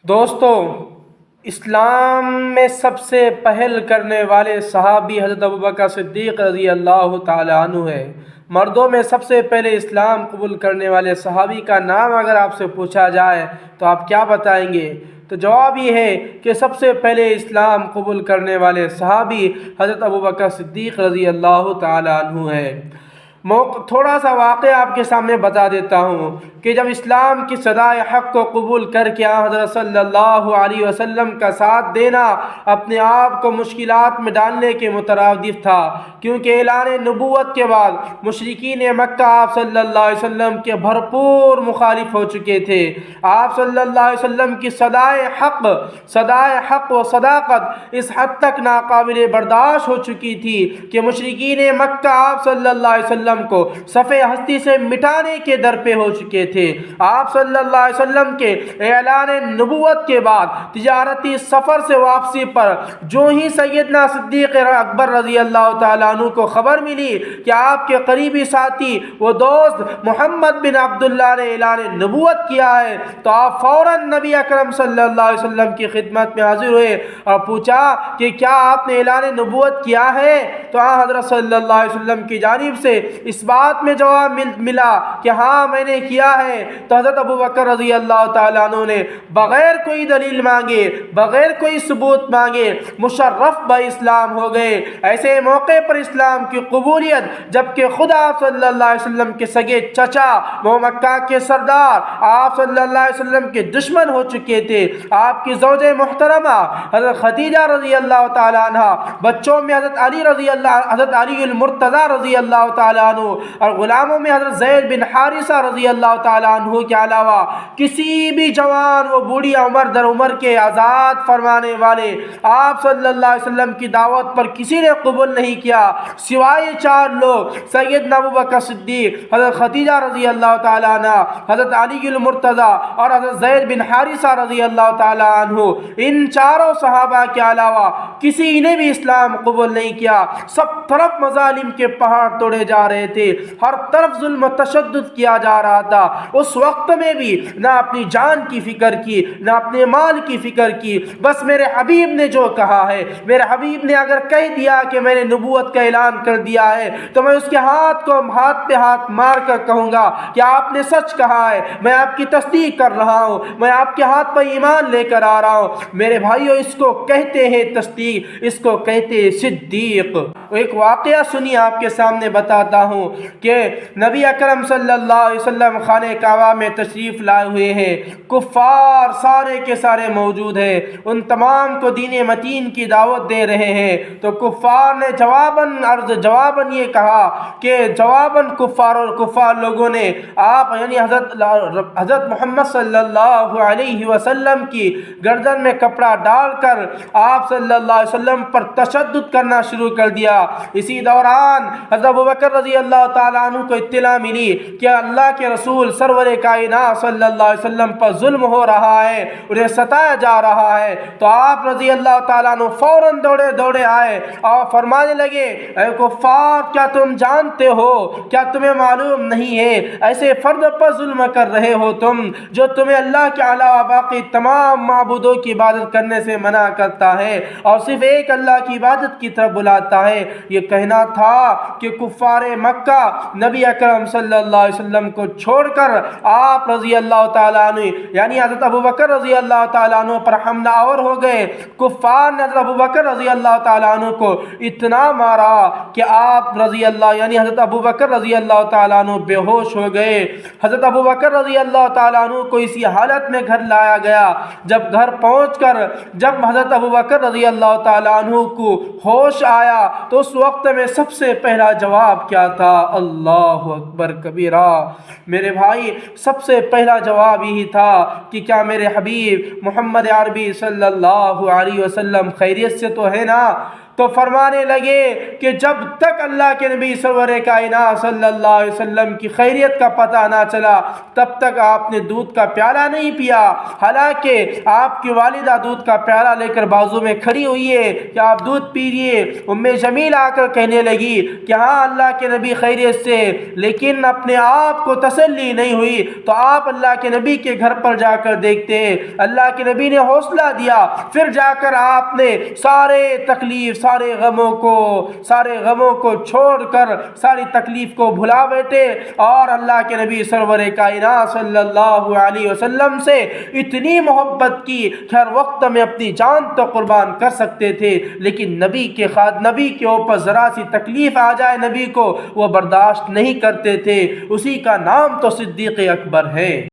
دوستو، اسلام میں سب سے پہل کرنے والے صحابی حضرت ابوبکر صدیق رضی اللہ تعالیٰ عنہ ہے۔ مردوں میں سب سے پہلے اسلام قبول کرنے والے صحابی کا نام اگر آپ سے پوچھا جائے تو آپ کیا بتائیں گے؟ تو جواب یہ ہے کہ سب سے پہلے اسلام قبول کرنے والے صحابی حضرت ابوبکر صدیق رضی اللہ تعالیٰ عنہ ہے۔ تھوڑا سا واقعہ آپ کے سامنے بتا دیتا ہوں کہ جب اسلام کی صدائے حق کو قبول کر کے حضرت صلی اللہ علیہ وسلم کا ساتھ دینا اپنے آپ کو مشکلات میں ڈالنے کے مترادف تھا، کیونکہ اعلان نبوت کے بعد مشرکین مکہ آپ صلی اللہ علیہ وسلم کے بھرپور مخالف ہو چکے تھے۔ آپ صلی اللہ علیہ وسلم کی صدائے حق و صداقت اس حد تک ناقابل برداشت ہو چکی تھی کہ مشرکین مکہ آپ صلی اللہ علیہ وسلم کو صفحہ ہستی سے مٹانے کے در پہ ہو چکے تھے۔ آپ صلی اللہ علیہ وسلم کے اعلان نبوت کے بعد تجارتی سفر سے واپسی پر جو ہی سیدنا صدیق اکبر رضی اللہ تعالیٰ عنہ کو خبر ملی کہ آپ کے قریبی ساتھی و دوست محمد بن عبداللہ نے اعلان نبوت کیا ہے، تو آپ فوراً نبی اکرم صلی اللہ علیہ وسلم کی خدمت میں حاضر ہوئے اور پوچھا کہ کیا آپ نے اعلان نبوت کیا ہے؟ تو حضرت صلی اللہ علیہ وسلم کی جانب سے اس بات میں جواب ملا کہ ہاں میں نے کیا ہے۔ تو حضرت ابوبکر رضی اللہ تعالیٰ عنہ نے بغیر کوئی دلیل مانگے، بغیر کوئی ثبوت مانگے مشرف با اسلام ہو گئے۔ ایسے موقع پر اسلام کی قبولیت جبکہ خود آپ صلی اللہ علیہ وسلم کے سگے چچا وہ مکہ کے سردار آپ صلی اللہ علیہ وسلم کے دشمن ہو چکے تھے، آپ کی زوج محترمہ حضرت خدیجہ رضی اللہ تعالیٰ عنہ، بچوں میں حضرت علی المرتضی رضی اللہ تعالیٰ عنہ اور غلاموں میں حضرت زید بن حارثہ رضی اللہ تعالیٰ عنہ کے علاوہ کسی بھی جوان و بوڑھی عمر در عمر کے آزاد فرمانے والے آپ صلی اللہ علیہ وسلم کی دعوت پر کسی نے قبول نہیں کیا، سوائے 4 لوگ: سیدنا ابوبکر صدیق، حضرت خدیجہ رضی اللہ تعالیٰ عنہ، حضرت علی المرتضی اور حضرت زید بن حارثہ رضی اللہ تعالیٰ عنہ۔ ان چاروں صحابہ کے علاوہ کسی نے بھی اسلام قبول نہیں کیا۔ سب طرف مظالم کے پہاڑ توڑے جا رہے تھے، ہر طرف ظلم و تشدد کیا جا رہا تھا۔ اس وقت میں بھی نہ اپنی جان کی فکر کی، نہ اپنے مال کی فکر کی، بس میرے حبیب نے جو کہا ہے، میرے حبیب نے اگر کہہ دیا کہ میں نے نبوت کا اعلان کر دیا ہے تو میں اس کے ہاتھ پہ ہاتھ مار کر کہوں گا کہ آپ نے سچ کہا ہے، میں آپ کی تصدیق کر رہا ہوں، میں آپ کے ہاتھ پر ایمان لے کر آ رہا ہوں۔ میرے بھائیو، اس کو کہتے ہیں تصدیق، اس کو کہتے ہیں صدیق۔ ایک واقعہ سنی آپ کے سامنے بتاتا ہوں کہ نبی اکرم صلی اللہ علیہ وسلم خانہ کعبہ میں تشریف لائے ہوئے ہیں، کفار سارے کے سارے موجود ہیں، ان تمام کو دین متین کی دعوت دے رہے ہیں۔ تو کفار نے جواباً یہ کہا کہ کفار لوگوں نے آپ یعنی حضرت محمد صلی اللہ علیہ وسلم کی گردن میں کپڑا ڈال کر آپ صلی اللہ علیہ وسلم پر تشدد کرنا شروع کر دیا۔ اسی دوران حضرت ابوبکر رضی اللہ تعالیٰ عنہ کو اطلاع ملی کہ اللہ کے رسول سرور کائنات صلی اللہ علیہ وسلم پر ظلم ہو رہا ہے، انہیں ستایا جا رہا ہے۔ تو آپ رضی اللہ تعالیٰ عنہ فوراً دوڑے آئے اور فرمانے لگے: اے کفار، کیا تم جانتے ہو، کیا تمہیں معلوم نہیں ہے ایسے فرد پر ظلم کر رہے ہو تم جو تمہیں اللہ کے علاوہ باقی تمام معبودوں کی عبادت کرنے سے منع کرتا ہے اور صرف ایک اللہ کی عبادت کی طرف بلاتا ہے۔ یہ کہنا تھا کہ کفار مکہ نبی اکرم صلی اللہ علیہ وسلم کو چھوڑ کر آپ رضی اللہ تعالیٰ عنہ یعنی حضرت ابوبکر رضی اللہ تعالیٰ عنہ پر حملہ آور ہو گئے۔ کفار نے حضرت ابوبکر رضی اللہ تعالیٰ عنہ کو اتنا مارا کہ آپ رضی اللہ یعنی حضرت ابوبکر رضی اللہ تعالیٰ عنہ بے ہوش ہو گئے۔ حضرت ابوبکر رضی اللہ تعالیٰ عنہ کو اسی حالت میں گھر لایا گیا۔ جب گھر پہنچ کر جب حضرت ابوبکر رضی اللہ تعالیٰ عنہ کو ہوش آیا تو اس وقت میں سب سے پہلا جواب کیا تھا؟ اللہ اکبر کبیرہ۔ میرے بھائی، سب سے پہلا جواب یہی تھا کہ کیا میرے حبیب محمد عربی صلی اللہ علیہ وسلم خیریت سے تو ہے نا؟ تو فرمانے لگے کہ جب تک اللہ کے نبی سرور کائنات صلی اللہ علیہ وسلم کی خیریت کا پتہ نہ چلا تب تک آپ نے دودھ کا پیالہ نہیں پیا، حالانکہ آپ کی والدہ دودھ کا پیالہ لے کر بازو میں کھڑی ہوئی ہے کہ آپ دودھ پیجیے۔ جمیل آ کر کہنے لگی کہ ہاں اللہ کے نبی خیریت سے، لیکن اپنے آپ کو تسلی نہیں ہوئی تو آپ اللہ کے نبی کے گھر پر جا کر دیکھتے ہیں۔ اللہ کے نبی نے حوصلہ دیا، پھر جا کر آپ نے سارے تکلیف سارے غموں کو چھوڑ کر ساری تکلیف کو بھلا بیٹھے اور اللہ کے نبی سرور کائنات صلی اللہ علیہ وسلم سے اتنی محبت کی کہ ہر وقت میں اپنی جان تو قربان کر سکتے تھے، لیکن نبی کے اوپر ذرا سی تکلیف آ جائے نبی کو وہ برداشت نہیں کرتے تھے۔ اسی کا نام تو صدیق اکبر ہے۔